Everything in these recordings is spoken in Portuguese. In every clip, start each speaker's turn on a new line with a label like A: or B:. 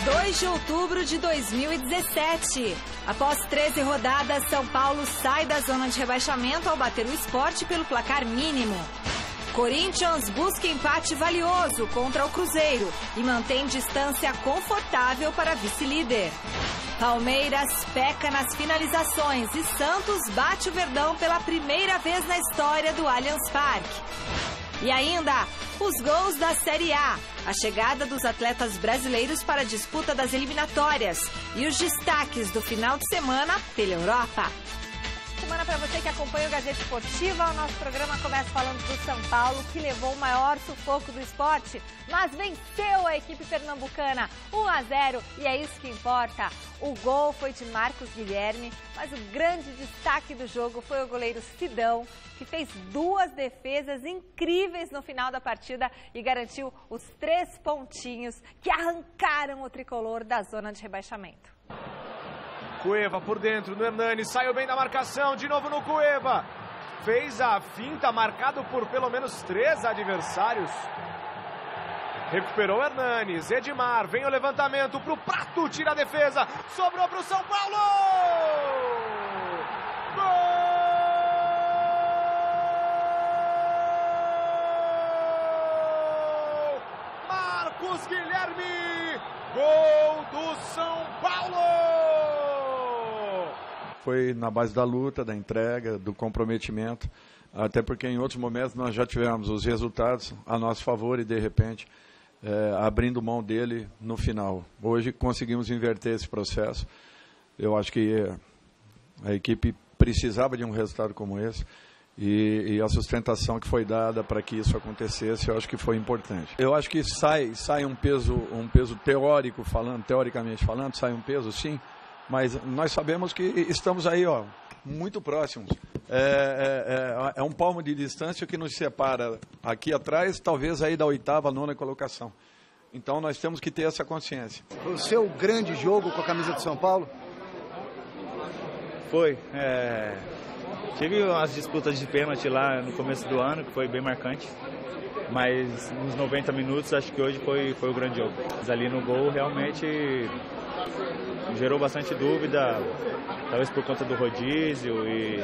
A: 2 de outubro de 2017. Após 13 rodadas, São Paulo sai da zona de rebaixamento ao bater o Sport pelo placar mínimo. Corinthians busca empate valioso contra o Cruzeiro e mantém distância confortável para vice-líder. Palmeiras peca nas finalizações e Santos bate o Verdão pela primeira vez na história do Allianz Parque. E ainda, os gols da Série A, a chegada dos atletas brasileiros para a disputa das eliminatórias e os destaques do final de semana pela Europa. Semana para você que acompanha o Gazeta Esportiva. O nosso programa começa falando do São Paulo, que levou o maior sufoco do esporte, mas venceu a equipe pernambucana 1-0 e é isso que importa. O gol foi de Marcos Guilherme, mas o grande destaque do jogo foi o goleiro Sidão, que fez 2 defesas incríveis no final da partida e garantiu os 3 pontinhos que arrancaram o tricolor da zona de rebaixamento.
B: Cueva por dentro no Hernani, saiu bem da marcação, de novo no Cueva. Fez a finta, marcado por pelo menos 3 adversários. Recuperou Hernani, Edmar, vem o levantamento pro Prato, tira a defesa, sobrou pro São Paulo! Gol! Marcos Guilherme, gol do São Paulo!
C: Foi na base da luta, da entrega, do comprometimento, até porque em outros momentos nós já tivemos os resultados a nosso favor e de repente abrindo mão dele no final. Hoje conseguimos inverter esse processo. Eu acho que a equipe precisava de um resultado como esse e a sustentação que foi dada para que isso acontecesse, eu acho que foi importante. Eu acho que sai um peso teórico falando, teoricamente falando, sai um peso sim, mas nós sabemos que estamos aí, muito próximos. É um palmo de distância que nos separa aqui atrás, talvez aí da 8ª, 9ª colocação. Então nós temos que ter essa consciência.
D: O seu grande jogo com a camisa de São Paulo?
E: Foi. Tive umas disputas de pênalti lá no começo do ano, que foi bem marcante. Mas nos 90 minutos, acho que hoje foi o grande jogo. Mas ali no gol, realmente gerou bastante dúvida, talvez por conta do rodízio e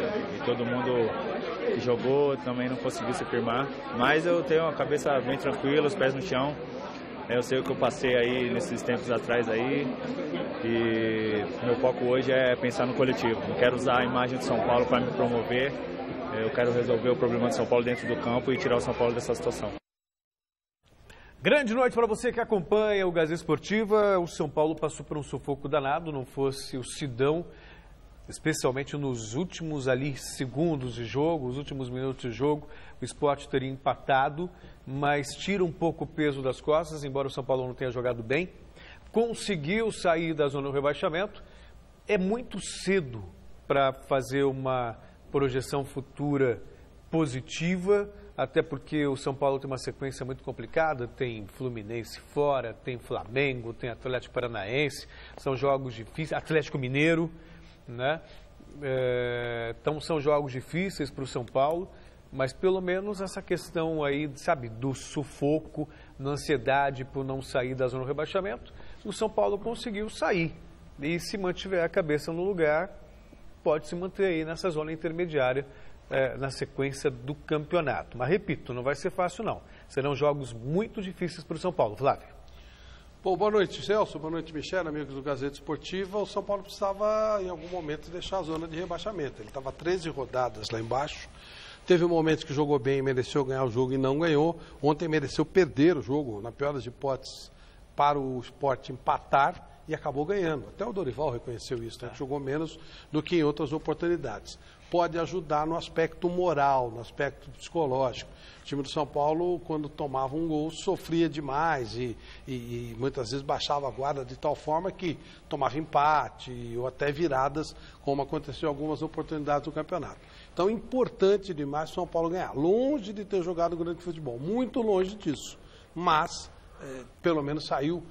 E: todo mundo que jogou também não conseguiu se firmar. Mas eu tenho a cabeça bem tranquila, os pés no chão. Eu sei o que eu passei aí nesses tempos atrás aí e meu foco hoje é pensar no coletivo. Não quero usar a imagem de São Paulo para me promover, eu quero resolver o problema de São Paulo dentro do campo e tirar o São Paulo dessa situação.
F: Grande noite para você que acompanha o Gazeta Esportiva. O São Paulo passou por um sufoco danado, não fosse o Sidão, especialmente nos últimos segundos de jogo, os últimos minutos de jogo, o Sport teria empatado, mas tira um pouco o peso das costas, embora o São Paulo não tenha jogado bem. Conseguiu sair da zona do rebaixamento. É muito cedo para fazer uma projeção futura positiva, até porque o São Paulo tem uma sequência muito complicada, tem Fluminense fora, tem Flamengo, tem Atlético Paranaense, são jogos difíceis, Atlético Mineiro, né? Então são jogos difíceis para o São Paulo, mas pelo menos essa questão aí, sabe, do sufoco, na ansiedade por não sair da zona do rebaixamento, o São Paulo conseguiu sair e se mantiver a cabeça no lugar, pode se manter aí nessa zona intermediária, na sequência do campeonato. Mas, repito, não vai ser fácil, não. Serão jogos muito difíceis para o São Paulo. Flávio.
G: Bom, boa noite, Celso. Boa noite, Michel, amigos do Gazeta Esportiva. O São Paulo precisava, em algum momento, deixar a zona de rebaixamento. Ele estava 13 rodadas lá embaixo. Teve momentos que jogou bem e mereceu ganhar o jogo e não ganhou. Ontem mereceu perder o jogo, na pior das hipóteses, para o Sport empatar e acabou ganhando. Até o Dorival reconheceu isso, né? Jogou menos do que em outras oportunidades. Pode ajudar no aspecto moral, no aspecto psicológico. O time do São Paulo, quando tomava um gol, sofria demais e muitas vezes baixava a guarda de tal forma que tomava empate ou até viradas, como aconteceu em algumas oportunidades do campeonato. Então, importante demais o São Paulo ganhar. Longe de ter jogado grande futebol, muito longe disso. Mas, pelo menos saiu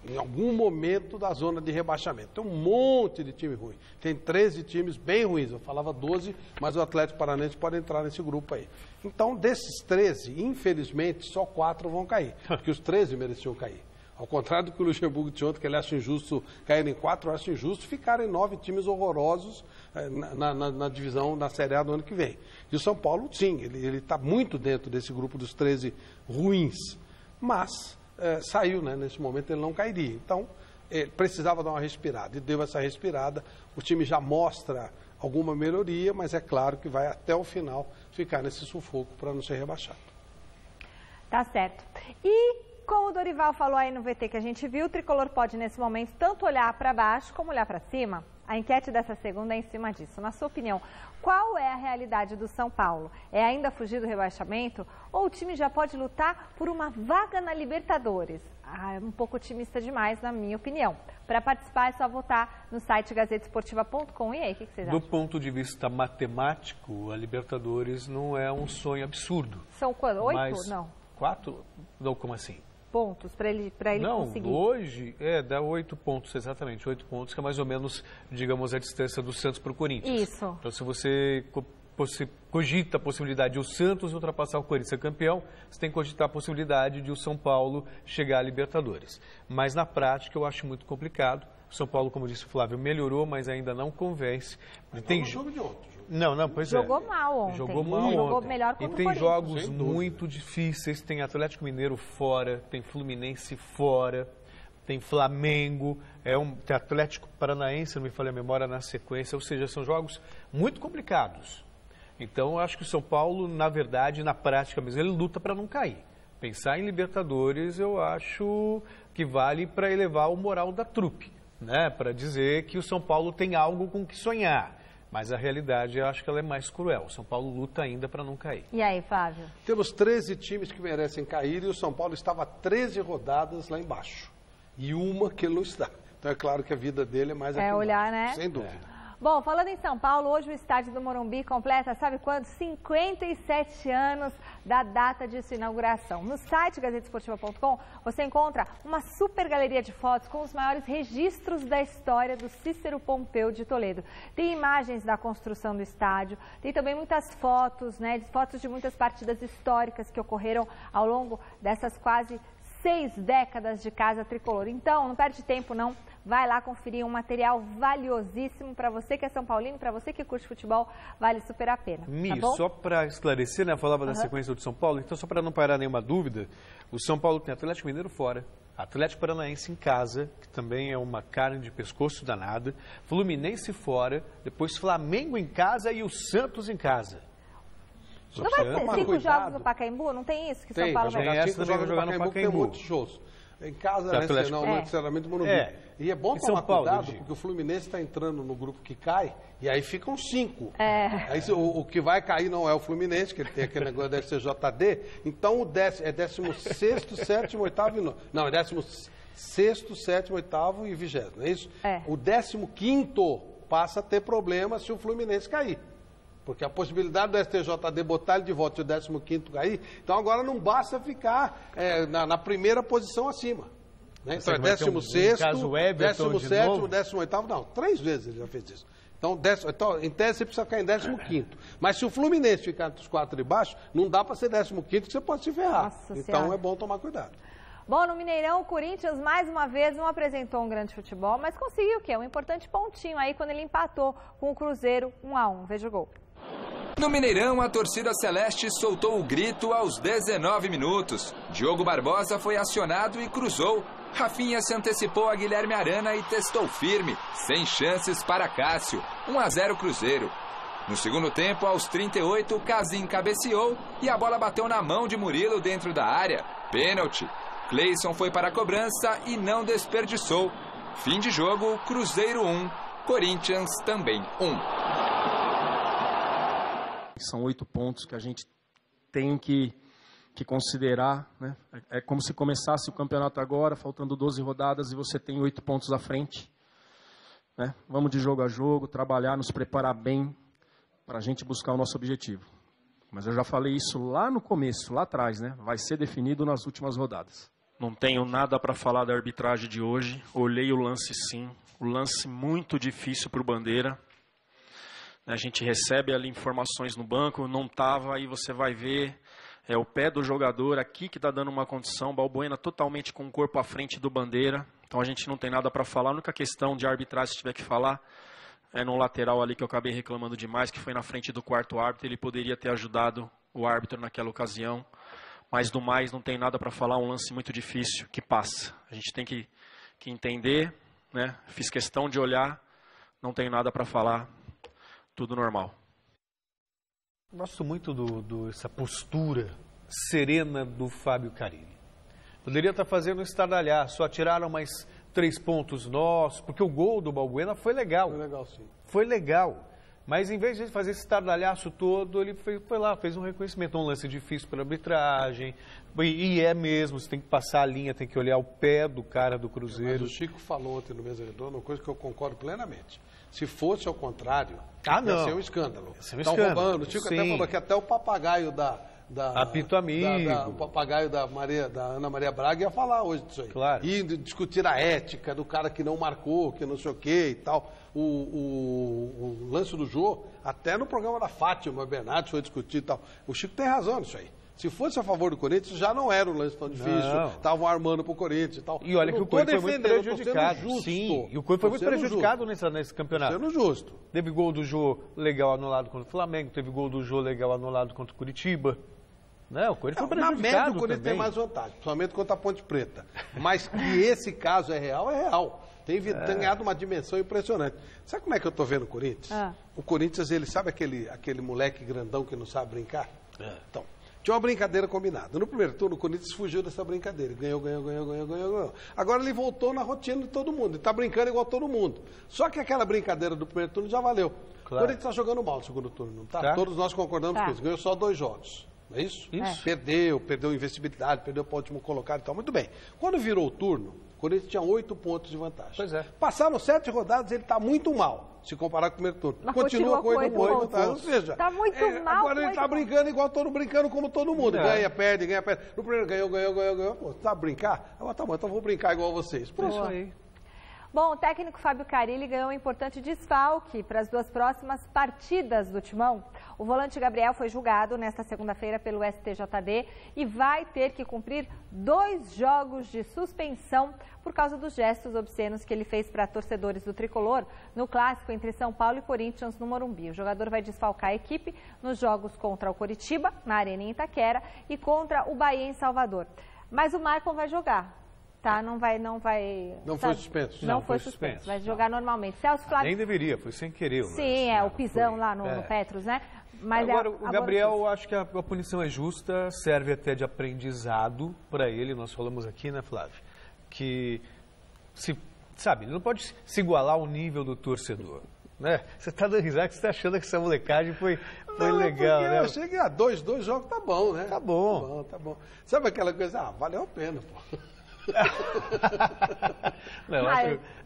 G: em algum momento da zona de rebaixamento. Tem um monte de time ruim. Tem 13 times bem ruins. Eu falava 12, mas o Atlético Paranaense pode entrar nesse grupo aí. Então, desses 13, infelizmente, só 4 vão cair. Porque os 13 mereciam cair. Ao contrário do que o Luxemburgo tinha ontem, que ele acha injusto cair em 4, eu acho injusto ficar em 9 times horrorosos na divisão, na Série A do ano que vem. E o São Paulo, sim, ele está muito dentro desse grupo dos 13 ruins, mas saiu, né? Nesse momento ele não cairia. Então, ele precisava dar uma respirada, e deu essa respirada. O time já mostra alguma melhoria, mas é claro que vai até o final ficar nesse sufoco para não ser rebaixado.
A: Tá certo. E como o Dorival falou aí no VT que a gente viu, o Tricolor pode nesse momento tanto olhar para baixo como olhar para cima. A enquete dessa segunda é em cima disso. Na sua opinião, qual é a realidade do São Paulo? É ainda fugir do rebaixamento? Ou o time já pode lutar por uma vaga na Libertadores? É um pouco otimista demais, na minha opinião. Para participar é só votar no site gazetesportiva.com. E aí, o que vocês acham?
F: Do ponto de vista matemático, a Libertadores não é um sonho absurdo.
A: São quanto? 8?
F: Mas
A: Não.
F: 4? Não, como assim?
A: Pontos para ele conseguir.
F: Não, hoje dá 8 pontos, exatamente. 8 pontos, que é mais ou menos, digamos, a distância do Santos para o Corinthians.
A: Isso.
F: Então, se você cogita a possibilidade de o Santos ultrapassar o Corinthians ser campeão, você tem que cogitar a possibilidade de o São Paulo chegar à Libertadores. Mas, na prática, eu acho muito complicado. O São Paulo, como disse o Flávio, melhorou, mas ainda não convence.
G: Tem jogo de ontem.
F: Não, pois
A: Jogou mal ontem. Jogou melhor contra o
F: Corinthians. E tem jogos
G: Sem
F: muito difíceis. Tem Atlético Mineiro fora, tem Fluminense fora, tem Flamengo, tem Atlético Paranaense, não me falha a memória, na sequência. Ou seja, são jogos muito complicados. Então, eu acho que o São Paulo, na verdade, na prática mesmo, ele luta para não cair. Pensar em Libertadores, eu acho que vale para elevar o moral da trupe, né? Para dizer que o São Paulo tem algo com que sonhar. Mas a realidade, eu acho que ela é mais cruel. O São Paulo luta ainda para não cair.
A: E aí, Flávio?
G: Temos 13 times que merecem cair e o São Paulo estava 13 rodadas lá embaixo. E uma que ele não está. Então é claro que a vida dele é mais aqui
A: olhar,
G: embaixo,
A: né?
G: sem dúvida.
A: Bom, falando em São Paulo, hoje o estádio do Morumbi completa, sabe quando? 57 anos da data de sua inauguração. No site gazetesportiva.com você encontra uma super galeria de fotos com os maiores registros da história do Cícero Pompeu de Toledo. Tem imagens da construção do estádio, tem também muitas fotos, né, fotos de muitas partidas históricas que ocorreram ao longo dessas quase 6 décadas de casa tricolor. Então, não perde tempo não, vai lá conferir um material valiosíssimo para você que é São Paulino, para você que curte futebol, vale super a pena.
F: Mi,
A: tá bom?
F: Só para esclarecer, né, eu falava da sequência do São Paulo, então só para não parar nenhuma dúvida, o São Paulo tem Atlético Mineiro fora, Atlético Paranaense em casa, que também é uma carne de pescoço danada, Fluminense fora, depois Flamengo em casa e o Santos em casa.
A: Não vai ter 5 jogos no Pacaembu? Não tem isso que São Paulo vai
F: ter?
G: Tem 5 jogos no Pacaembu, tem muitos shows. Em casa, né, não necessariamente no Morumbi. E é bom tomar cuidado, porque o Fluminense está entrando no grupo que cai, e aí ficam 5. Aí o que vai cair não é o Fluminense, que ele tem aquele negócio da SCJD, então é 16º, 7º, 8º e 9º. Não, é 16º, 7º, 8º e 20º, não é isso? O 15º passa a ter problema se o Fluminense cair. Porque a possibilidade do STJD botar ele de volta e o 15º cair, então agora não basta ficar na primeira posição acima. Né? Então é 16º, 17º, 18º, não, 3 vezes ele já fez isso. Então, em tese você precisa ficar em 15º. Mas se o Fluminense ficar entre os 4 de baixo, não dá para ser 15º que você pode se ferrar.
A: Nossa
G: então
A: Senhora.
G: É bom tomar cuidado.
A: Bom, no Mineirão, o Corinthians mais uma vez não apresentou um grande futebol, mas conseguiu o quê? Um importante pontinho aí quando ele empatou com o Cruzeiro 1-1. Veja o gol.
H: No Mineirão, a torcida celeste soltou o grito aos 19 minutos. Diogo Barbosa foi acionado e cruzou. Rafinha se antecipou a Guilherme Arana e testou firme, sem chances para Cássio. 1-0 Cruzeiro. No segundo tempo, aos 38, Casim cabeceou e a bola bateu na mão de Murilo dentro da área. Pênalti. Cleison foi para a cobrança e não desperdiçou. Fim de jogo, Cruzeiro 1, Corinthians também 1.
I: São 8 pontos que a gente tem que considerar, né? É como se começasse o campeonato agora, faltando 12 rodadas e você tem 8 pontos à frente. Né? Vamos de jogo a jogo, trabalhar, nos preparar bem para a gente buscar o nosso objetivo. Mas eu já falei isso lá no começo, lá atrás, né? Vai ser definido nas últimas rodadas. Não tenho nada para falar da arbitragem de hoje. Olhei o lance sim, o lance muito difícil para o Bandeira. A gente recebe ali informações no banco, não estava, aí você vai ver, É o pé do jogador aqui que está dando uma condição. Balbuena totalmente com o corpo à frente do Bandeira. Então a gente não tem nada para falar. A única questão de arbitragem, se tiver que falar, é no lateral ali que eu acabei reclamando demais, que foi na frente do quarto árbitro. Ele poderia ter ajudado o árbitro naquela ocasião. Mas do mais não tem nada para falar. Um lance muito difícil que passa. A gente tem que entender, né? Fiz questão de olhar. Não tem nada para falar. Tudo normal.
F: Gosto muito dessa postura serena do Fábio Carilli. Poderia estar fazendo um estardalhaço, só tiraram mais 3 pontos nossos, porque o gol do Balbuena foi legal.
G: Foi legal, sim.
F: Foi legal. Mas em vez de fazer esse estardalhaço todo, ele foi lá, fez um reconhecimento. Um lance difícil pela arbitragem. E é mesmo, você tem que passar a linha, tem que olhar o pé do cara do Cruzeiro.
G: Mas o Chico falou ontem no Mesa Redonda uma coisa que eu concordo plenamente. Se fosse ao contrário,
F: ia
G: ser um escândalo.
F: Estão roubando.
G: O Chico até falou que até o papagaio
F: Apito Amigo.
G: O papagaio da Ana Maria Braga ia falar hoje disso aí.
F: Claro.
G: E discutir a ética do cara que não marcou, que não sei o quê e tal. O lance do Jô, até no programa da Fátima Bernardes foi discutido e tal. O Chico tem razão nisso aí. Se fosse a favor do Corinthians, já não era um lance tão difícil. Estavam armando pro Corinthians e tal.
F: E olha que o Corinthians foi muito prejudicado. Sim, e o Corinthians foi muito prejudicado nesse campeonato.
G: Sendo justo.
F: Teve gol do Jô legal anulado contra o Flamengo, teve gol do Jô legal anulado contra o Curitiba. Não, o Corinthians foi prejudicado.
G: Na média, o Corinthians tem mais vantagem, principalmente contra a Ponte Preta. Mas que esse caso é real, é real. Tem ganhado uma dimensão impressionante. Sabe como é que eu tô vendo o Corinthians? O Corinthians, ele sabe aquele moleque grandão que não sabe brincar? Então, tinha uma brincadeira combinada. No primeiro turno, o Corinthians fugiu dessa brincadeira. Ganhou. Agora ele voltou na rotina de todo mundo. Ele está brincando igual todo mundo. Só que aquela brincadeira do primeiro turno já valeu. Claro. O Corinthians está jogando mal no segundo turno, não tá? Todos nós concordamos com isso. Ganhou só 2 jogos. Não é isso? Perdeu investibilidade, perdeu para o último colocado e tal. Muito bem. Quando virou o turno, o Corinthians tinha 8 pontos de vantagem.
F: Pois é.
G: Passaram 7 rodadas, ele está muito mal, se comparar com o primeiro turno.
J: Mas
G: continua com 8 pontos de vantagem. Ou seja,
J: está muito mal.
G: Agora ele está brincando igual brincando como todo mundo. Ganha, perde. No primeiro ganhou. Pô, sabe brincar? Agora tá bom, então vou brincar igual vocês. Por isso aí.
J: Bom, o técnico Fábio Carilli ganhou um importante desfalque para as 2 próximas partidas do Timão. O volante Gabriel foi julgado nesta segunda-feira pelo STJD e vai ter que cumprir 2 jogos de suspensão por causa dos gestos obscenos que ele fez para torcedores do Tricolor no clássico entre São Paulo e Corinthians no Morumbi. O jogador vai desfalcar a equipe nos jogos contra o Coritiba, na Arena em Itaquera, e contra o Bahia em Salvador. Mas o Maicon vai jogar. Tá, não foi suspenso.
F: Não foi suspenso.
J: Vai jogar normalmente. Celso Flávio...
F: Nem deveria, foi sem querer.
J: Sim, o pisão lá no Petros, né? Mas
F: agora, o Gabriel, acho que a punição é justa, serve até de aprendizado para ele. Nós falamos aqui, né, Flávio? Que, ele não pode se igualar ao nível do torcedor. Né? Você está dando risada que você está achando que essa molecagem foi legal, né?
G: Eu achei que 2 jogos tá bom, né?
F: Tá bom.
G: Sabe aquela coisa? Valeu a pena, pô.
F: Não,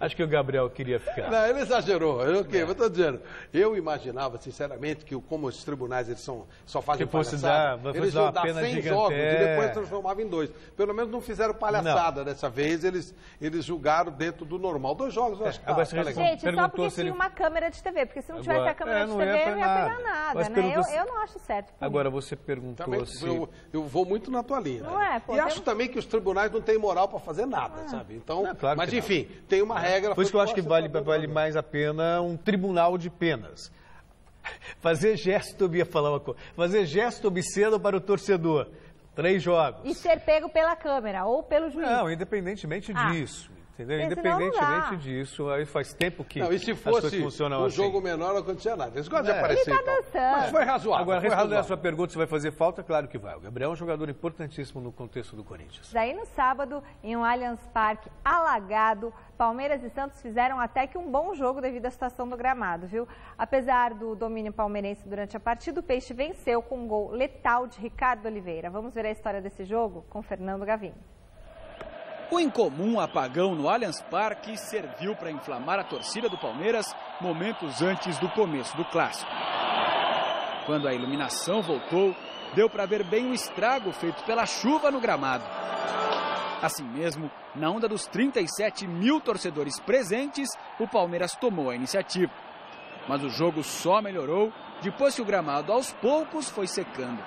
F: acho que o Gabriel queria ficar.
G: Não, ele exagerou. Eu estou dizendo. Eu imaginava, sinceramente, que como os tribunais eles só fazem palhaçada, eles iam dar 100 jogos e depois transformavam em 2. Pelo menos não fizeram palhaçada dessa vez. Eles julgaram dentro do normal. 2 jogos, eu acho que
J: tá legal. Gente, só porque tinha uma câmera de TV. Porque se não tivesse a câmera de TV, não ia pegar nada, né? Eu não acho certo.
F: Agora, você perguntou também, se...
G: Eu vou muito na tua linha.
J: Não
G: e acho também que os tribunais não têm moral para fazer nada, sabe? Então,
F: claro,
G: mas enfim, tem uma regra.
F: Por isso que eu acho que vale mais a pena um tribunal de penas. Fazer gesto obsceno para o torcedor. 3 jogos.
J: E ser pego pela câmera ou pelo juiz.
F: Não, independentemente disso. Entendeu? Independentemente disso, aí faz tempo que
G: as coisas funcionam assim. Se fosse um jogo menor, não acontecia nada. Eles gostam de aparecer.
J: Ele tá dançando.
G: Mas foi razoável.
F: Agora, respondendo a sua pergunta, se vai fazer falta, claro que vai. O Gabriel é um jogador importantíssimo no contexto do Corinthians.
J: Daí no sábado, em um Allianz Parque alagado, Palmeiras e Santos fizeram até que um bom jogo devido à situação do gramado, viu? Apesar do domínio palmeirense durante a partida, o Peixe venceu com um gol letal de Ricardo Oliveira. Vamos ver a história desse jogo com Fernando Gavin.
K: O incomum apagão no Allianz Parque serviu para inflamar a torcida do Palmeiras momentos antes do começo do clássico. Quando a iluminação voltou, deu para ver bem o estrago feito pela chuva no gramado. Assim mesmo, na onda dos 37 mil torcedores presentes, o Palmeiras tomou a iniciativa. Mas o jogo só melhorou depois que o gramado aos poucos foi secando.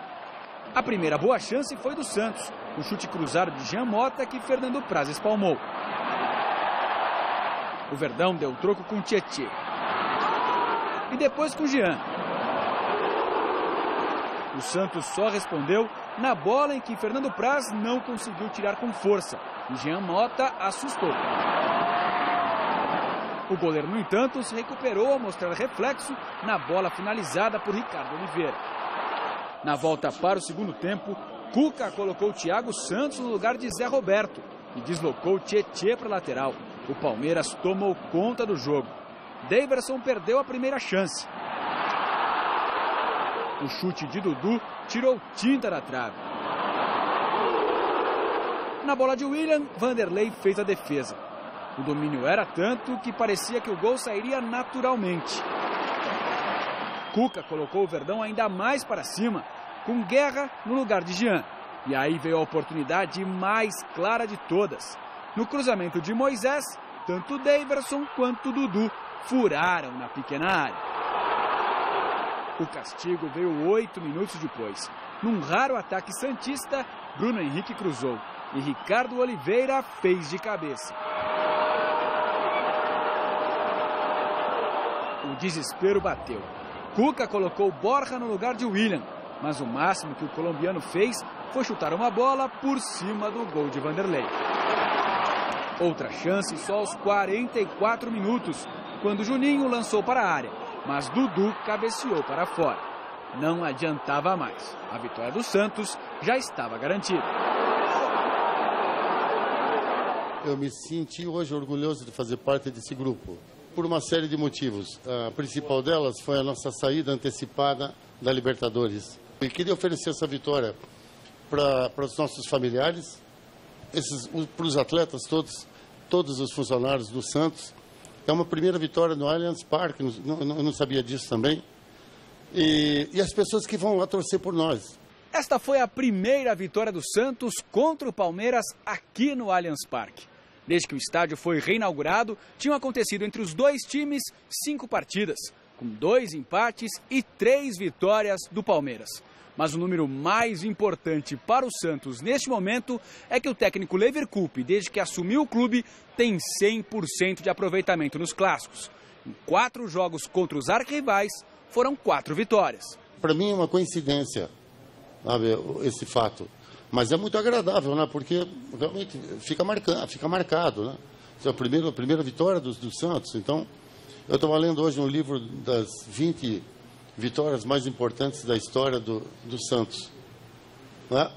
K: A primeira boa chance foi do Santos, um chute cruzado de Jean Mota que Fernando Praz espalmou. O Verdão deu troco com Tietê. E depois com Jean. O Santos só respondeu na bola em que Fernando Praz não conseguiu tirar com força. E Jean Mota assustou. O goleiro, no entanto, se recuperou ao mostrar reflexo na bola finalizada por Ricardo Oliveira. Na volta para o segundo tempo, Cuca colocou Thiago Santos no lugar de Zé Roberto e deslocou Tietê para a lateral. O Palmeiras tomou conta do jogo. Daverson perdeu a primeira chance. O chute de Dudu tirou tinta da trave. Na bola de William, Vanderlei fez a defesa. O domínio era tanto que parecia que o gol sairia naturalmente. Cuca colocou o Verdão ainda mais para cima, com Guerra no lugar de Jean. E aí veio a oportunidade mais clara de todas. No cruzamento de Moisés, tanto Daverson quanto Dudu furaram na pequena área. O castigo veio 8 minutos depois. Num raro ataque santista, Bruno Henrique cruzou e Ricardo Oliveira fez de cabeça. O desespero bateu. Cuca colocou Borja no lugar de William, mas o máximo que o colombiano fez foi chutar uma bola por cima do gol de Vanderlei. Outra chance só aos 44 minutos, quando Juninho lançou para a área, mas Dudu cabeceou para fora. Não adiantava mais. A vitória do Santos já estava garantida.
L: Eu me senti hoje orgulhoso de fazer parte desse grupo, por uma série de motivos. A principal delas foi a nossa saída antecipada da Libertadores. Eu queria oferecer essa vitória para os nossos familiares, para os atletas todos os funcionários do Santos. É uma primeira vitória no Allianz Parque, eu não sabia disso também. E as pessoas que vão lá torcer por nós.
K: Esta foi a primeira vitória do Santos contra o Palmeiras aqui no Allianz Parque. Desde que o estádio foi reinaugurado, tinham acontecido entre os dois times 5 partidas, com 2 empates e 3 vitórias do Palmeiras. Mas o número mais importante para o Santos neste momento é que o técnico Leverkusen, desde que assumiu o clube, tem 100% de aproveitamento nos clássicos. Em 4 jogos contra os arquirrivais, foram 4 vitórias.
L: Para mim é uma coincidência, sabe, esse fato. Mas é muito agradável, né? Porque realmente fica marcado, né? Essa é a primeira vitória do Santos. Então, eu estava lendo hoje um livro das 20 vitórias mais importantes da história do Santos. Né?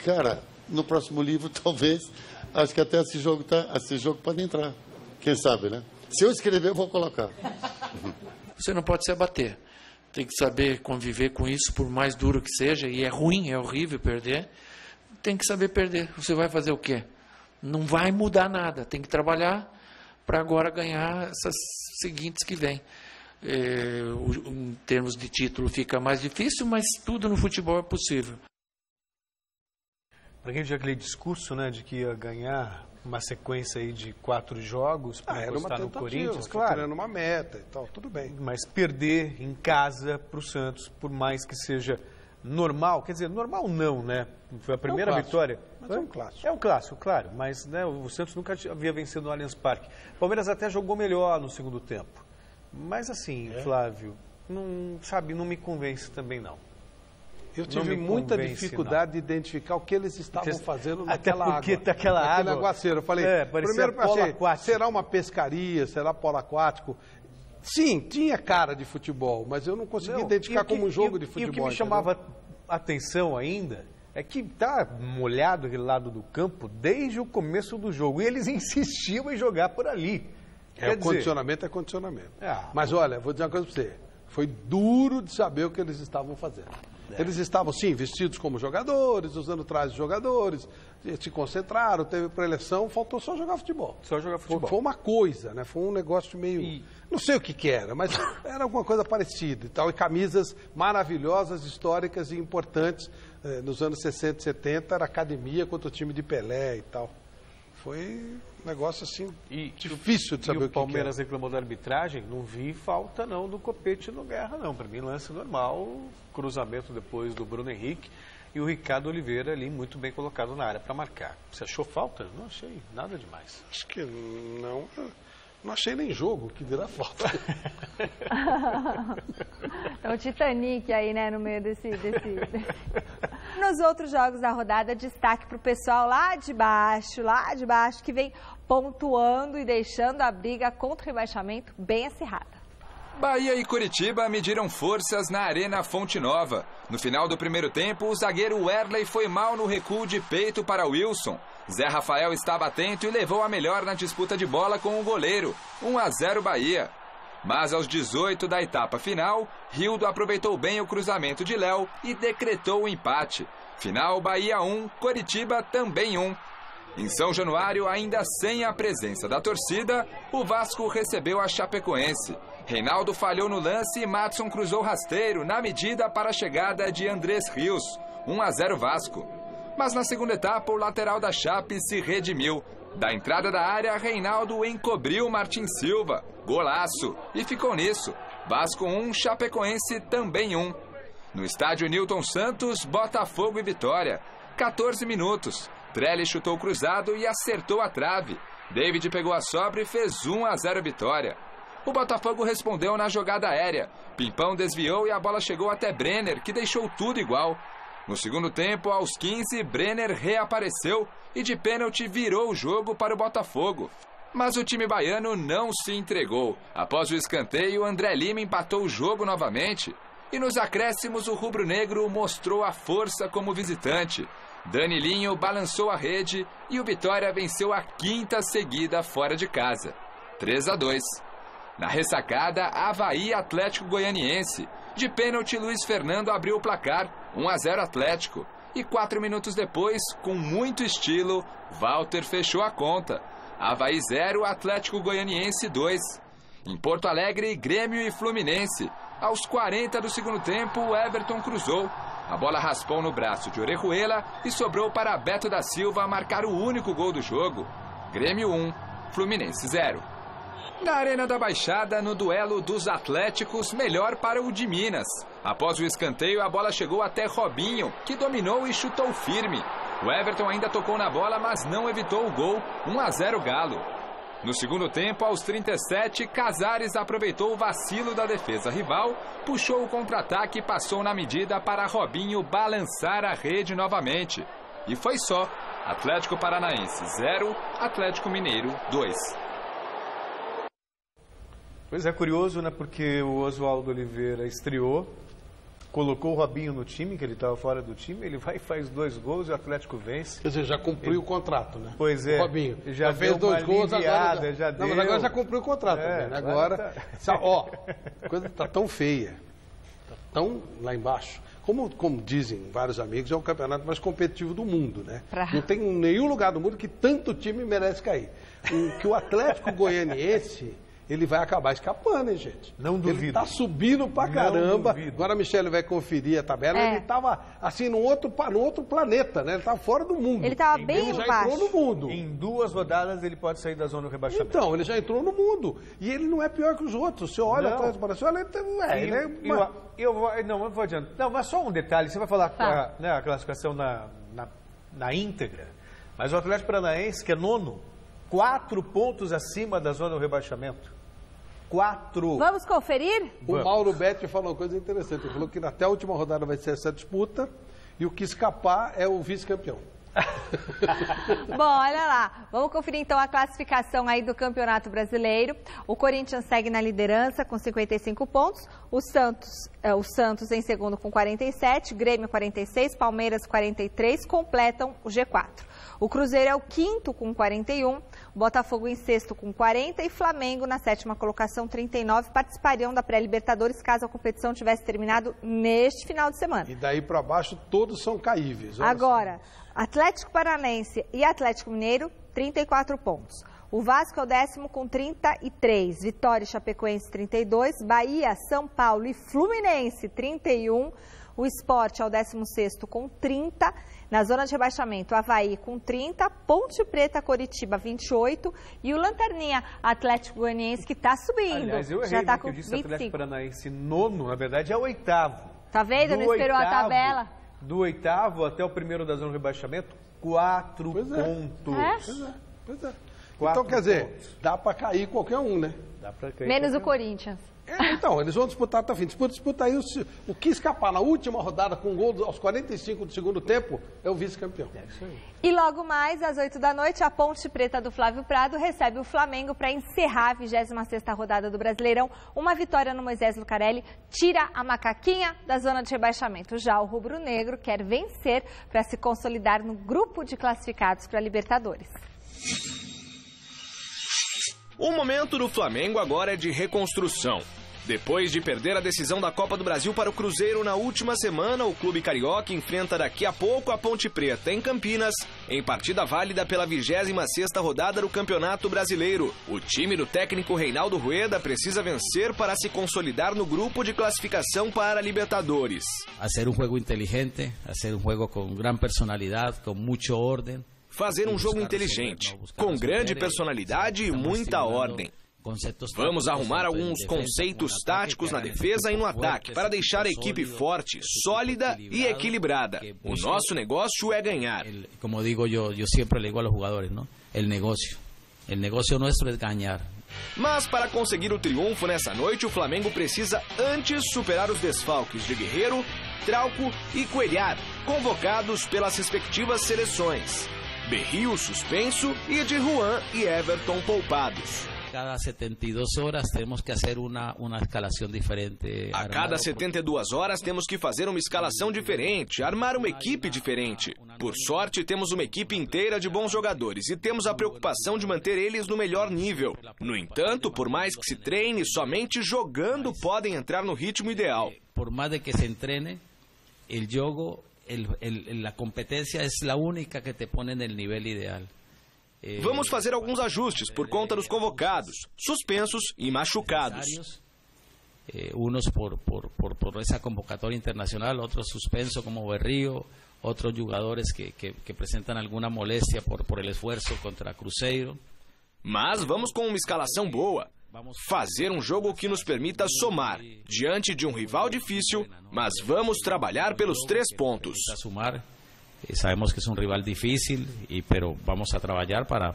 L: Cara, no próximo livro, talvez, acho que até esse jogo pode entrar. Quem sabe, né? Se eu escrever, eu vou colocar.
M: Você não pode se abater. Tem que saber conviver com isso, por mais duro que seja. E é ruim, é horrível perder. Tem que saber perder. Você vai fazer o quê? Não vai mudar nada. Tem que trabalhar para agora ganhar essas seguintes que vêm. Em termos de título fica mais difícil, mas tudo no futebol é possível.
F: Para quem tinha aquele discurso, né, de que ia ganhar uma sequência aí de 4 jogos para encostar no Corinthians, claro,
G: querendo uma meta e tal, tudo bem.
F: Mas perder em casa para o Santos, por mais que seja normal, quer dizer, normal não, né? Foi a primeira vitória.
G: Mas é um clássico.
F: É um clássico, claro, mas né, o Santos nunca havia vencido no Allianz Parque. O Palmeiras até jogou melhor no segundo tempo. Mas assim, Flávio, não me convence também não.
G: Eu tive muita dificuldade de identificar o que eles estavam fazendo naquela água.
F: Até porque naquela água...
G: aguaceiro. Eu falei, primeiro achei, será uma pescaria, será polo aquático? Sim, tinha cara de futebol, mas eu não consegui identificar como um jogo de futebol.
F: E o que me chamava a atenção ainda é que está molhado aquele lado do campo desde o começo do jogo. E eles insistiam em jogar por ali.
G: Condicionamento é condicionamento. Mas olha, vou dizer uma coisa para você. Foi duro de saber o que eles estavam fazendo. Eles estavam, sim, vestidos como jogadores, usando trajes de jogadores, se concentraram, teve preleção, faltou só jogar futebol.
F: Só jogar futebol.
G: Foi uma coisa, né? Foi um negócio meio... Não sei o que era, mas era alguma coisa parecida e tal. E camisas maravilhosas, históricas e importantes. Nos anos 60 e 70, era academia contra o time de Pelé e tal. Foi um negócio assim, difícil de saber o que era.
F: E o Palmeiras reclamou da arbitragem, não vi falta não do Copete no Guerra não. Para mim, lance normal, cruzamento depois do Bruno Henrique. e o Ricardo Oliveira ali muito bem colocado na área para marcar. Você achou falta? Não achei nada demais.
G: Acho que não. Não achei nem jogo, que dirá falta.
J: É o Titanic aí, né, no meio desse... Nos outros jogos da rodada, destaque para o pessoal lá de baixo, que vem pontuando e deixando a briga contra o rebaixamento bem acirrada.
H: Bahia e Curitiba mediram forças na Arena Fonte Nova. No final do primeiro tempo, o zagueiro Werley foi mal no recuo de peito para Wilson. Zé Rafael estava atento e levou a melhor na disputa de bola com o goleiro. 1-0 Bahia. Mas aos 18 da etapa final, Rildo aproveitou bem o cruzamento de Léo e decretou o empate. Final Bahia 1, Curitiba também 1. Em São Januário, ainda sem a presença da torcida, o Vasco recebeu a Chapecoense. Reinaldo falhou no lance e Madson cruzou rasteiro na medida para a chegada de Andrés Rios. 1-0 Vasco. Mas na segunda etapa, o lateral da Chape se redimiu. Da entrada da área, Reinaldo encobriu Martin Silva. Golaço. E ficou nisso. Vasco 1, Chapecoense também 1. No estádio Newton Santos, Botafogo e Vitória. 14 minutos. Trelli chutou cruzado e acertou a trave. David pegou a sobra e fez 1-0 Vitória. O Botafogo respondeu na jogada aérea. Pimpão desviou e a bola chegou até Brenner, que deixou tudo igual. No segundo tempo, aos 15, Brenner reapareceu e de pênalti virou o jogo para o Botafogo. Mas o time baiano não se entregou. Após o escanteio, André Lima empatou o jogo novamente. E nos acréscimos, o rubro-negro mostrou a força como visitante. Danilinho balançou a rede e o Vitória venceu a 5ª seguida fora de casa. 3-2. Na ressacada, Avaí Atlético Goianiense. De pênalti, Luiz Fernando abriu o placar, 1-0 Atlético. E 4 minutos depois, com muito estilo, Walter fechou a conta. Avaí 0, Atlético Goianiense 2. Em Porto Alegre, Grêmio e Fluminense. Aos 40 do segundo tempo, o Everton cruzou. A bola raspou no braço de Orejuela e sobrou para Beto da Silva marcar o único gol do jogo. Grêmio 1, Fluminense 0. Na Arena da Baixada, no duelo dos Atléticos, melhor para o de Minas. Após o escanteio, a bola chegou até Robinho, que dominou e chutou firme. O Everton ainda tocou na bola, mas não evitou o gol. 1-0 Galo. No segundo tempo, aos 37, Casares aproveitou o vacilo da defesa rival, puxou o contra-ataque e passou na medida para Robinho balançar a rede novamente. E foi só. Atlético Paranaense 0, Atlético Mineiro 2.
F: Pois é, curioso, né? Porque o Oswaldo Oliveira estreou, colocou o Robinho no time, que ele estava fora do time, ele vai e faz 2 gols e o Atlético vence.
G: Quer dizer, já cumpriu o contrato, né?
F: Pois é.
G: O Robinho
F: já
G: fez 2 gols, agora
F: já deu.
G: Não, mas agora já cumpriu o contrato também, né? Agora, ó, a coisa está tão feia, está tão lá embaixo. Como dizem vários amigos, é o campeonato mais competitivo do mundo, né? Não tem nenhum lugar do mundo que tanto time merece cair. Que o Atlético Goianiense... ele vai acabar escapando, hein, gente?
F: Não duvido.
G: Ele tá subindo pra caramba. Agora a Michele vai conferir a tabela. Ele tava, assim, no outro planeta, né? Ele tava fora do mundo.
J: Ele tava bem
G: embaixo.
J: Ele já entrou
G: no mundo.
F: Em 2 rodadas ele pode sair da zona do rebaixamento.
G: Então, ele já entrou no mundo. E ele não é pior que os outros. Você olha atrás do Brasil,
F: eu vou adiante. Não, mas só um detalhe. Você vai falar a classificação na íntegra. Mas o Atlético Paranaense, que é 9º, 4 pontos acima da zona do rebaixamento. 4.
J: Vamos conferir?
G: O Mauro Betti falou uma coisa interessante. Ele falou que até a última rodada vai ser essa disputa e o que escapar é o vice-campeão.
J: Bom, olha lá. Vamos conferir então a classificação aí do Campeonato Brasileiro. O Corinthians segue na liderança com 55 pontos. O Santos em segundo com 47, Grêmio 46, Palmeiras 43, completam o G4. O Cruzeiro é o 5º com 41, Botafogo em 6º com 40 e Flamengo na 7ª colocação 39 participariam da pré-Libertadores caso a competição tivesse terminado neste final de semana.
G: E daí para baixo todos são caíveis.
J: Agora, Atlético Paranaense e Atlético Mineiro, 34 pontos. O Vasco é o 10º com 33, Vitória e Chapecoense 32, Bahia, São Paulo e Fluminense 31, o Sport é o 16º com 30, na zona de rebaixamento Avaí com 30, Ponte Preta, Coritiba 28 e o Lanterninha Atlético Goianiense que está subindo.
F: Aliás, eu errei,
J: já está com
F: eu disse
J: 25.
F: Atlético Paranaense 9º, na verdade é o 8º.
J: Tá vendo? Não esperou a tabela.
F: do 8º até o primeiro da zona de rebaixamento, 4 pontos.
G: Pois é. Então, quer dizer, dá para cair qualquer um, né?
F: Dá pra cair
J: menos o Corinthians.
G: Então, eles vão disputar até o fim. Disputa aí o que escapar na última rodada com gol aos 45 do segundo tempo é o vice-campeão.
J: E logo mais, às 8 da noite, a Ponte Preta do Flávio Prado recebe o Flamengo para encerrar a 26ª rodada do Brasileirão. Uma vitória no Moisés Lucarelli tira a macaquinha da zona de rebaixamento. Já o rubro-negro quer vencer para se consolidar no grupo de classificados para a Libertadores.
N: O momento do Flamengo agora é de reconstrução. Depois de perder a decisão da Copa do Brasil para o Cruzeiro na última semana, o clube carioca enfrenta daqui a pouco a Ponte Preta em Campinas, em partida válida pela 26ª rodada do Campeonato Brasileiro. O time do técnico Reinaldo Rueda precisa vencer para se consolidar no grupo de classificação para a Libertadores.
O: Hacer jogo inteligente, hacer jogo com grande personalidade, com muita ordem.
N: Fazer um jogo inteligente, com grande personalidade e muita ordem. Vamos arrumar alguns conceitos táticos na defesa e no ataque para deixar a equipe forte, sólida e equilibrada. O nosso negócio é ganhar.
O: Como digo eu sempre digo aos jogadores, não? O negócio nosso é ganhar.
N: Mas para conseguir o triunfo nessa noite, o Flamengo precisa antes superar os desfalques de Guerreiro, Trauco e Cuellar, convocados pelas respectivas seleções. Berrio suspenso e de Juan e Everton poupados.
O: Cada 72 horas temos que fazer uma escalação diferente.
N: A cada 72 horas temos que fazer uma escalação diferente, armar uma equipe diferente. Por sorte, temos uma equipe inteira de bons jogadores e temos a preocupação de manter eles no melhor nível. No entanto, por mais que se treine, somente jogando podem entrar no ritmo ideal.
O: Por mais de que se entrene, o jogo... la competencia es la única que te pone en el nivel ideal.
N: Vamos fazer alguns ajustes por conta dos convocados, suspensos e machucados.
O: Unos por esa convocatoria internacional, otros suspensos como Berrio, otros jugadores que presentan alguna molestia por el esfuerzo contra Cruzeiro.
N: Mas vamos com uma escalação boa. Fazer um jogo que nos permita somar diante de um rival difícil, mas vamos trabalhar pelos 3 pontos.
O: Sabemos que é um rival difícil, pero vamos a trabalhar para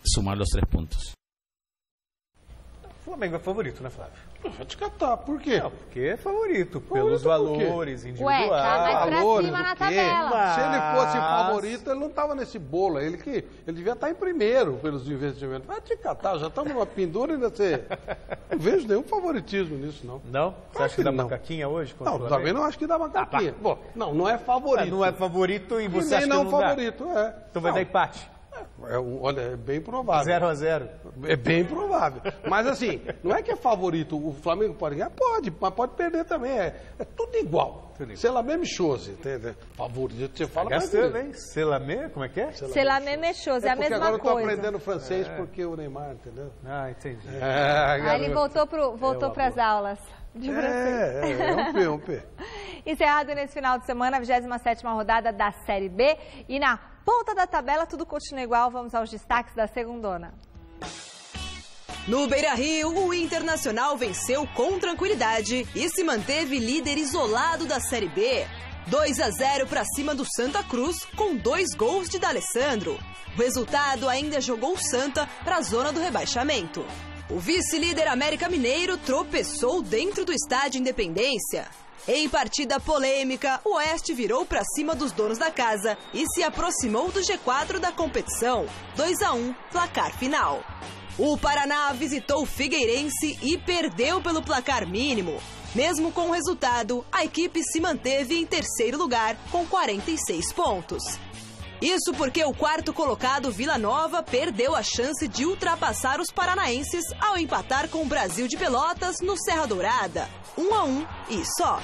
O: somar os 3 pontos.
F: O Flamengo é favorito, né, Flávio?
G: Vai te catar, por quê?
F: Não, porque é favorito, pelos valores individuais.
J: Ué, tá mais pra cima na tabela.
G: Se ele fosse favorito, ele não estava nesse bolo. Ele devia estar em primeiro pelos investimentos. Vai te catar, já estamos numa pendura e ainda você... Não vejo nenhum favoritismo nisso, não.
F: Não? Você acha que dá macaquinha hoje?
G: Não, também não acho que dá macaquinha. Bom, não é favorito.
F: Não é favorito e você acha que não
G: favorito,
F: dá? Então vai dar empate.
G: Olha, é bem provável.
F: 0-0.
G: É bem provável. Mas assim, não é que é favorito. O Flamengo pode ganhar? Pode, mas pode perder também. É tudo igual. C'est la même chose, entendeu? Favorito, você fala
F: gastando, hein? C'est la même, como é que é?
J: C'est la même chose, é a mesma coisa.
G: Agora eu tô aprendendo francês porque o Neymar, entendeu?
F: Ah, entendi.
J: Aí ele voltou para as aulas de francês.
G: Um P.
J: Encerrado nesse final de semana, a 27ª rodada da Série B. E na ponta da tabela, tudo continua igual. Vamos aos destaques da segundona.
P: No Beira-Rio, o Internacional venceu com tranquilidade e se manteve líder isolado da Série B. 2-0 para cima do Santa Cruz, com 2 gols de D'Alessandro. O resultado ainda jogou o Santa para a zona do rebaixamento. O vice-líder América Mineiro tropeçou dentro do estádio Independência. Em partida polêmica, o Oeste virou para cima dos donos da casa e se aproximou do G4 da competição. 2-1, placar final. O Paraná visitou o Figueirense e perdeu pelo placar mínimo. Mesmo com o resultado, a equipe se manteve em terceiro lugar com 46 pontos. Isso porque o 4º colocado Vila Nova perdeu a chance de ultrapassar os paranaenses ao empatar com o Brasil de Pelotas no Serra Dourada. 1-1 e só.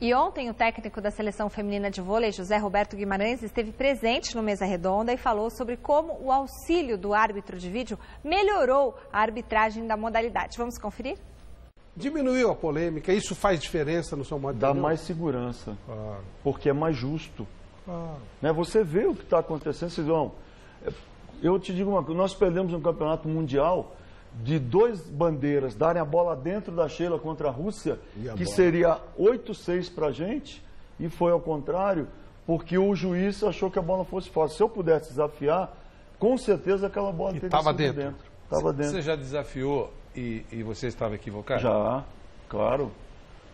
J: E ontem o técnico da seleção feminina de vôlei, José Roberto Guimarães, esteve presente no Mesa Redonda e falou sobre como o auxílio do árbitro de vídeo melhorou a arbitragem da modalidade. Vamos conferir?
G: Diminuiu a polêmica, isso faz diferença no seu modo de
Q: Dá mais segurança, porque é mais justo. Né? Você vê o que está acontecendo, Cidão. Eu te digo uma coisa, nós perdemos um campeonato mundial de 2 bandeiras darem a bola dentro da Sheila contra a Rússia, que seria 8-6 para a gente, e foi ao contrário, porque o juiz achou que a bola fosse fora. Se eu pudesse desafiar, com certeza aquela bola teria sido dentro. Estava dentro.
F: Você já desafiou e você estava equivocado?
Q: Já, claro.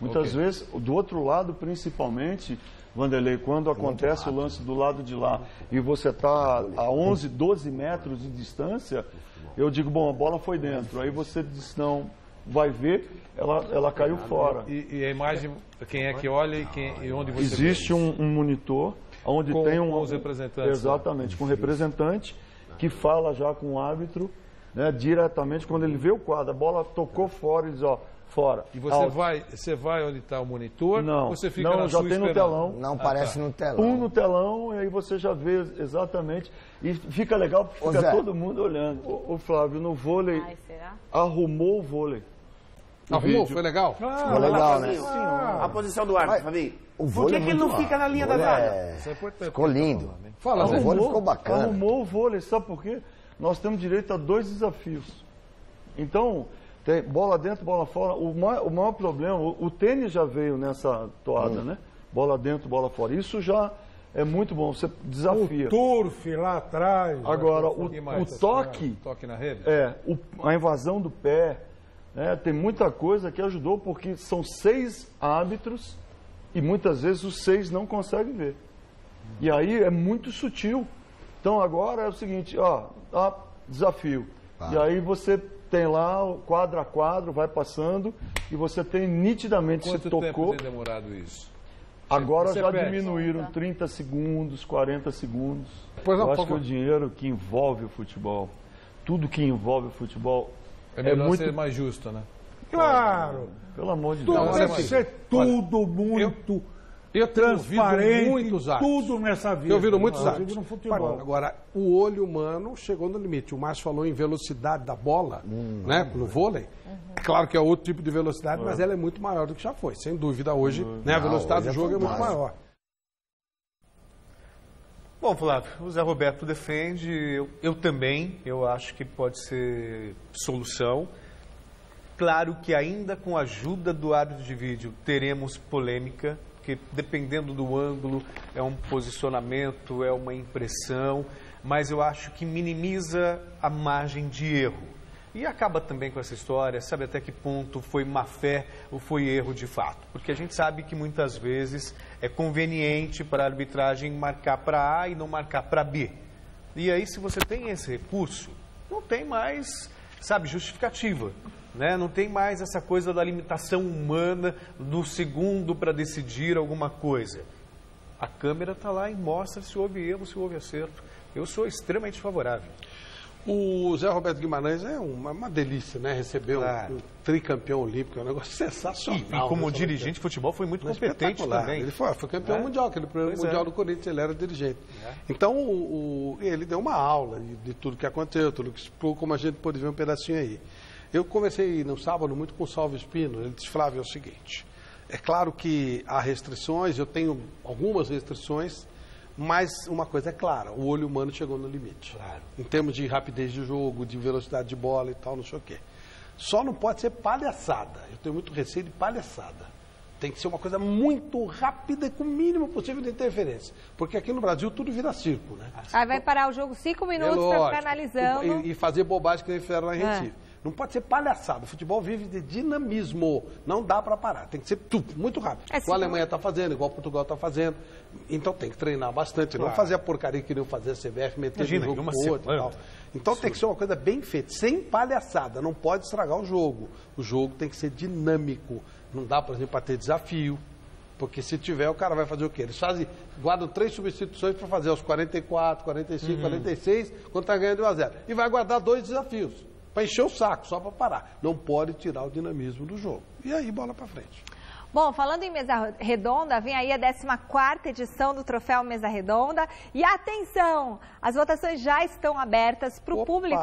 Q: Muitas vezes, do outro lado, principalmente, Vanderlei, quando acontece o lance do lado de lá e você está a 11, 12 metros de distância, eu digo, bom, a bola foi dentro. Aí você diz, não, vai ver, ela caiu fora.
F: E a imagem, quem é que olha e onde você
Q: Existe um monitor onde tem um...
F: Com os representantes.
Q: Exatamente, com o representante que fala já com o árbitro, né, diretamente, quando ele vê o quadro, a bola tocou fora, ele diz, ó, fora.
F: E você vai onde está o monitor?
Q: Não,
F: você fica
Q: não,
F: na
Q: já
F: sua
Q: tem no
F: esperando?
Q: telão.
R: Não aparece no telão.
Q: Um no telão, e aí você já vê exatamente. E fica legal, porque fica todo mundo olhando. O Flávio, no vôlei, arrumou o vôlei.
G: Arrumou? Foi legal?
R: Ficou legal, né?
S: A posição do árbitro, Fabinho.
R: Por que
S: ele não fica na linha da zaga?
R: Ficou lindo.
Q: O
R: vôlei ficou bacana.
Q: Arrumou o vôlei, sabe por quê? Nós temos direito a 2 desafios. Então, tem bola dentro, bola fora. O maior problema, o tênis já veio nessa toada, né? Bola dentro, bola fora. Isso já é muito bom, você desafia.
T: O turf lá atrás.
Q: Agora, o toque...
F: Toque na rede?
Q: A invasão do pé, né? Tem muita coisa que ajudou, porque são 6 árbitros e muitas vezes os 6 não conseguem ver. E aí é muito sutil. Então agora é o seguinte, desafio. E aí você tem lá o quadro a quadro, vai passando, e você tem nitidamente, se tocou...
F: Quanto tempo tem demorado isso?
Q: Agora já diminuíram 30 segundos, 40 segundos. Eu acho que o dinheiro que envolve o futebol, tudo que envolve o futebol...
F: É melhor ser mais justo, né?
T: Claro!
Q: Pelo amor de Deus.
T: Deve ser tudo muito...
G: Eu tenho
T: transparente,
G: muitos atos.
T: Tudo nessa vida.
G: Eu ouvido muitos atos.
T: No futebol.
G: Agora, o olho humano chegou no limite. O Márcio falou em velocidade da bola, né, no vôlei. É claro que é outro tipo de velocidade, mas ela é muito maior do que já foi. Sem dúvida, hoje, né, a velocidade do jogo é muito maior.
F: Bom, Flávio, o Zé Roberto defende, eu também, eu acho que pode ser solução. Claro que ainda com a ajuda do árbitro de vídeo teremos polêmica, porque dependendo do ângulo é um posicionamento, é uma impressão, mas eu acho que minimiza a margem de erro. E acaba também com essa história, sabe até que ponto foi má fé ou foi erro de fato. Porque a gente sabe que muitas vezes é conveniente para a arbitragem marcar para A e não marcar para B. E aí, se você tem esse recurso, não tem mais, sabe, justificativa. Né? Não tem mais essa coisa da limitação humana do segundo para decidir alguma coisa. A câmera está lá e mostra se houve erro, se houve acerto. Eu sou extremamente favorável.
G: O Zé Roberto Guimarães é uma delícia, né? Recebeu um tricampeão olímpico, é um negócio sensacional.
F: E como dirigente de futebol foi muito competente também.
G: Ele foi campeão mundial, aquele primeiro mundial do Corinthians, ele era dirigente. Então, ele deu uma aula de tudo que aconteceu, tudo que explicou, como a gente pôde ver um pedacinho aí. Eu conversei no sábado muito com o Salvo Espino, ele disse, Flávio, é o seguinte, é claro que há restrições, eu tenho algumas restrições, mas uma coisa é clara, o olho humano chegou no limite. Claro. Em termos de rapidez de jogo, de velocidade de bola e tal, não sei o quê. Só não pode ser palhaçada, eu tenho muito receio de palhaçada. Tem que ser uma coisa muito rápida e com o mínimo possível de interferência. Porque aqui no Brasil tudo vira circo, né?
J: Aí vai parar o jogo 5 minutos para ficar analisando.
G: E fazer bobagem que nem fizeram na Recife. Não pode ser palhaçada. O futebol vive de dinamismo. Não dá para parar. Tem que ser muito rápido. Igual a Alemanha está fazendo, igual Portugal está fazendo. Então tem que treinar bastante. Claro. Não fazer a porcaria que iriam fazer a CBF, meter no jogo com outro e tal. Então tem que ser uma coisa bem feita, sem palhaçada. Não pode estragar o jogo. O jogo tem que ser dinâmico. Não dá, por exemplo, para ter desafio. Porque se tiver, o cara vai fazer o quê? Eles guardam 3 substituições para fazer aos 44, 45, 46, quando está ganhando 1-0. E vai guardar 2 desafios. Para encher o saco, só para parar. Não pode tirar o dinamismo do jogo. E aí, bola para frente.
J: Bom, falando em mesa redonda, vem aí a 14ª edição do Troféu Mesa Redonda. E atenção, as votações já estão abertas para o público.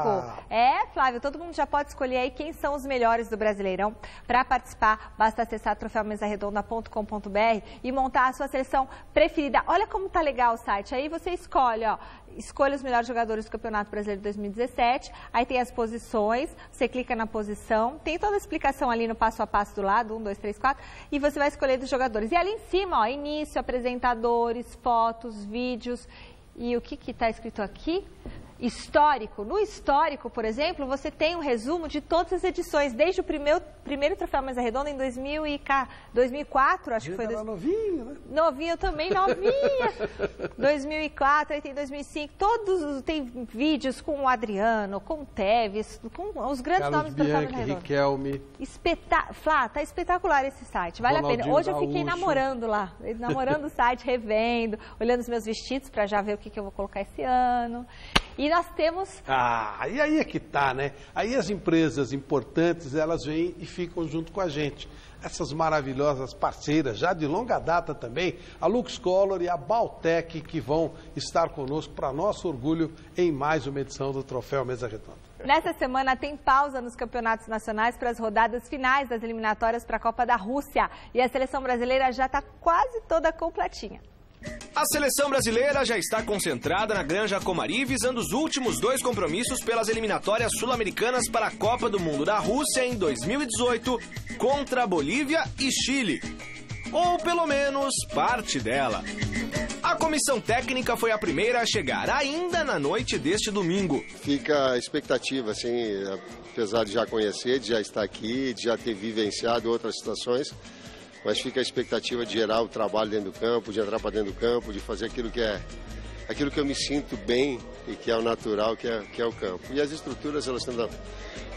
J: Flávio, todo mundo já pode escolher aí quem são os melhores do Brasileirão. Para participar, basta acessar troféumesaredonda.com.br e montar a sua seleção preferida. Olha como tá legal o site. Aí você escolhe, ó, escolha os melhores jogadores do Campeonato Brasileiro de 2017. Aí tem as posições, você clica na posição, tem toda a explicação ali no passo a passo do lado, 1, 2, 3, 4, e você vai escolher dos jogadores. E ali em cima, ó, início, apresentadores, fotos, vídeos. E o que está escrito aqui? Histórico. No histórico, por exemplo, você tem um resumo de todas as edições, desde o primeiro Troféu Mesa Redonda em 2004, acho que foi.
G: Novinho, né?
J: Novinho também, novinha. 2004, aí tem 2005, todos tem vídeos com o Adriano, com o Tevez, com os grandes nomes do Troféu Mesa Redonda.
G: Riquelme.
J: Flá, tá espetacular esse site, vale a pena. Hoje eu fiquei namorando lá, namorando o site, revendo, olhando os meus vestidos para já ver o que eu vou colocar esse ano. E nós temos...
G: e aí é que tá, né? Aí as empresas importantes, elas vêm e ficam junto com a gente. Essas maravilhosas parceiras, já de longa data também, a Lux Color e a Baltec, que vão estar conosco para nosso orgulho em mais uma edição do Troféu Mesa Redonda.
J: Nessa semana tem pausa nos campeonatos nacionais para as rodadas finais das eliminatórias para a Copa da Rússia. E a seleção brasileira já está quase toda completinha.
N: A seleção brasileira já está concentrada na Granja Comari, visando os últimos 2 compromissos pelas eliminatórias sul-americanas para a Copa do Mundo da Rússia em 2018, contra Bolívia e Chile. Ou pelo menos parte dela. A comissão técnica foi a primeira a chegar, ainda na noite deste domingo.
S: Fica a expectativa, assim, apesar de já conhecer, de já estar aqui, de já ter vivenciado outras situações. Mas fica a expectativa de gerar o trabalho dentro do campo, de entrar para dentro do campo, de fazer aquilo que eu me sinto bem e que é o natural, que é o campo. E as estruturas, elas sendo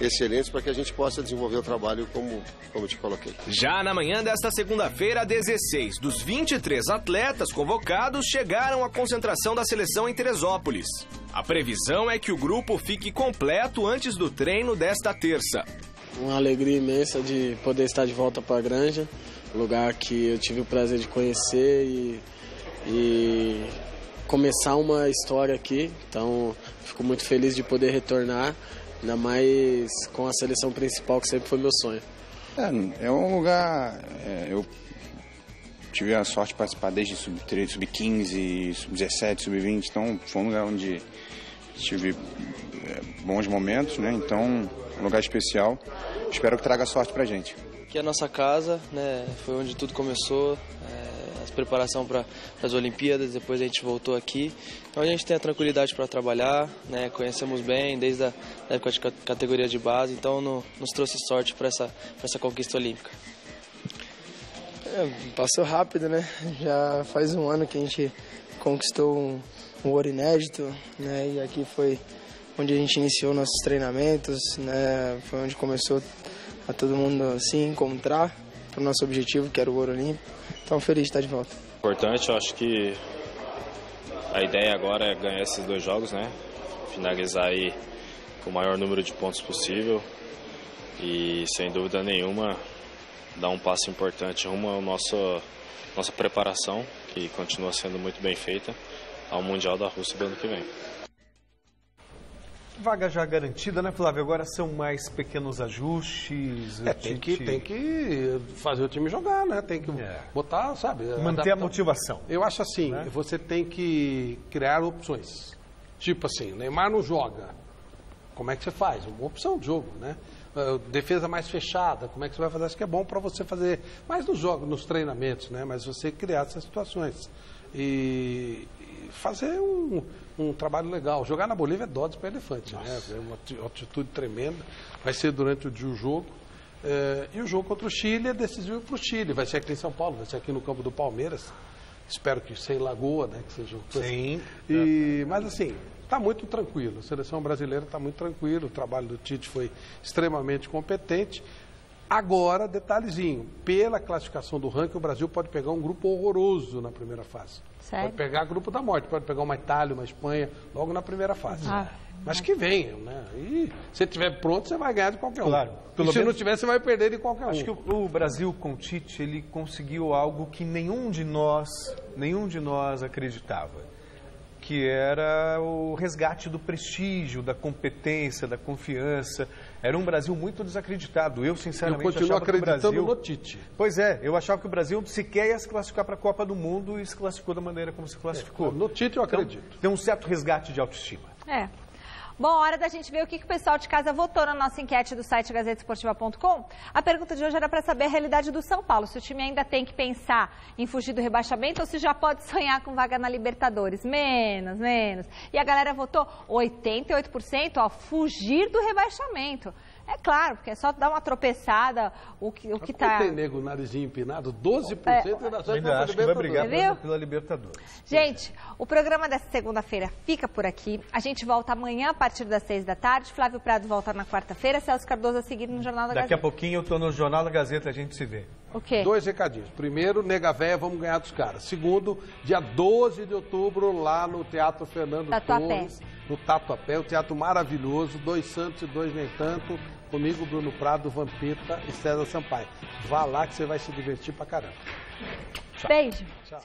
S: excelentes para que a gente possa desenvolver o trabalho como te coloquei.
N: Já na manhã desta segunda-feira, 16 dos 23 atletas convocados chegaram à concentração da seleção em Teresópolis. A previsão é que o grupo fique completo antes do treino desta terça.
T: Uma alegria imensa de poder estar de volta para a Granja. Lugar que eu tive o prazer de conhecer e começar uma história aqui. Então, fico muito feliz de poder retornar, ainda mais com a seleção principal, que sempre foi meu sonho.
U: É um lugar... eu tive a sorte de participar desde sub-13, sub-15, sub-17, sub-20. Então, foi um lugar onde tive bons momentos, né? Então, um lugar especial. Espero que traga sorte pra gente.
T: Aqui é a nossa casa, né? Foi onde tudo começou, a preparação para as Olimpíadas, depois a gente voltou aqui. Então a gente tem a tranquilidade para trabalhar, né? Conhecemos bem desde a época de categoria de base, então nos trouxe sorte para essa conquista olímpica. Passou rápido, né? Já faz um ano que a gente conquistou um ouro inédito, né? E aqui foi onde a gente iniciou nossos treinamentos, né? Foi onde começou a todo mundo se encontrar para o nosso objetivo, que era o ouro olímpico. Então, feliz de estar de volta.
V: Importante, eu acho que a ideia agora é ganhar esses 2 jogos, né? Finalizar aí com o maior número de pontos possível e, sem dúvida nenhuma, dar um passo importante rumo à nossa preparação, que continua sendo muito bem feita, ao Mundial da Rússia do ano que vem.
F: Vaga já garantida, né, Flávio? Agora são mais pequenos ajustes.
G: Tem que fazer o time jogar, né? Tem que botar, sabe?
F: Manter a motivação.
G: Eu acho assim, né? Você tem que criar opções. Tipo assim, Neymar não joga. Como é que você faz? Uma opção de jogo, né? Defesa mais fechada, como é que você vai fazer? Acho que é bom para você fazer mais nos jogos, nos treinamentos, né? Mas você criar essas situações. E fazer um trabalho legal. Jogar na Bolívia é dó para elefante, né? É uma atitude tremenda. Vai ser durante o dia o jogo. E o jogo contra o Chile é decisivo para o Chile. Vai ser aqui em São Paulo, vai ser aqui no campo do Palmeiras. Espero que sem Lagoa, né? Que seja
F: Sim.
G: Mas assim, está muito tranquilo. A seleção brasileira está muito tranquila. O trabalho do Tite foi extremamente competente. Agora, detalhezinho, pela classificação do ranking, o Brasil pode pegar um grupo horroroso na primeira fase.
J: Sério?
G: Pode pegar grupo da morte, pode pegar uma Itália, uma Espanha, logo na primeira fase. Mas que venham, né? E se estiver pronto, você vai ganhar de qualquer um.
F: Claro.
G: E se não tiver, você vai perder de qualquer um.
F: Acho que o Brasil com o Tite, ele conseguiu algo que nenhum de nós acreditava, que era o resgate do prestígio, da competência, da confiança. Era um Brasil muito desacreditado. Eu, sinceramente, achava que o Brasil...
G: no Tite.
F: Pois é, eu achava que o Brasil sequer ia se classificar para a Copa do Mundo e se classificou da maneira como se classificou.
G: No Tite eu acredito.
F: Então, tem um certo resgate de autoestima.
J: Bom, hora da gente ver o que o pessoal de casa votou na nossa enquete do site gazetesportiva.com. A pergunta de hoje era para saber a realidade do São Paulo, se o time ainda tem que pensar em fugir do rebaixamento ou se já pode sonhar com vaga na Libertadores. Menos. E a galera votou 88% a fugir do rebaixamento. É claro, porque é só dar uma tropeçada, o que tá...
G: Tem nego, narizinho empinado, 12% ainda só
F: ainda acho que vai brigar pela Libertadores.
J: Gente, o programa dessa segunda-feira fica por aqui. A gente volta amanhã a partir das 6 da tarde. Flávio Prado volta na quarta-feira. Celso Cardoso a seguir no Jornal da Gazeta.
F: Daqui a pouquinho eu estou no Jornal da Gazeta, a gente se vê.
J: O quê?
G: 2 recadinhos. Primeiro, Nega Véia, vamos ganhar dos caras. Segundo, dia 12 de outubro, lá no Teatro Fernando Torres, no Tatuapé, um teatro maravilhoso, 2 Santos e 2 nem tanto, comigo, Bruno Prado, Vampeta e César Sampaio. Vá lá que você vai se divertir pra caramba.
J: Beijo.
G: Tchau.